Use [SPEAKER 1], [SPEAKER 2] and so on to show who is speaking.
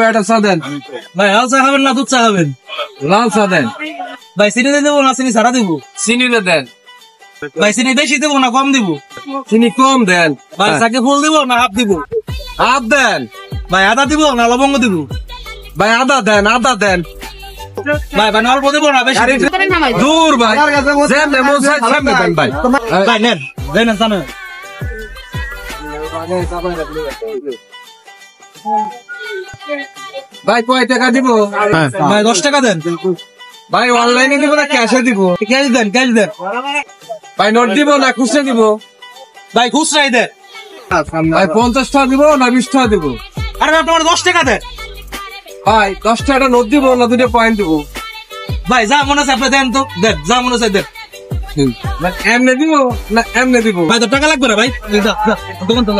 [SPEAKER 1] একটা চা দেন
[SPEAKER 2] ভাই লাল চা খাবেন না দুধ চা খাবেন?
[SPEAKER 1] লাল চা দেন
[SPEAKER 2] ভাই চিনি দেবো না চিনি ছাড়া দিব?
[SPEAKER 1] চিনিটা দেন
[SPEAKER 2] ভাই চিনি বেশি দেবো না কম দিব?
[SPEAKER 1] চিনি কম দেন
[SPEAKER 2] ভাই চাকে ফুল দিব না হাফ দিব?
[SPEAKER 1] হাফ দেন
[SPEAKER 2] ভাই আদা দিব না লবঙ্গ দিব?
[SPEAKER 1] ভাই আদা দেন
[SPEAKER 2] ভাই ভাই অল্প দেবো না বেশি দিব?
[SPEAKER 1] দূর ভাই যেমনে মন চায় সেমনে দেন ভাই
[SPEAKER 2] ভাই নেন দেন না জানো
[SPEAKER 1] ভাই কয় টাকা দিব
[SPEAKER 2] ভাই 10 টাকা দেন।
[SPEAKER 1] ভাই অনলাইনে দিব না ক্যাশে দিব
[SPEAKER 2] ক্যাশ দেন ক্যাশ দেন।
[SPEAKER 1] ভাই নোট দিব না খুচরা দিব
[SPEAKER 2] ভাই খুচরাই দেন।
[SPEAKER 1] ভাই 50 টাকা দিব না 20 টাকা দিব
[SPEAKER 2] আরে ভাই তোমার 10 টাকা দেন।
[SPEAKER 1] ভাই 10 টাকা নোট দিব না 2টা পয়েন্ট দিব
[SPEAKER 2] ভাই যা মনে আছে আপনি দেন তো দেন যা মনে আছে দেন।
[SPEAKER 1] ভাই এমনে দিব না এমনে দিব
[SPEAKER 2] ভাই তো টাকা লাগবে না ভাই দোকান তো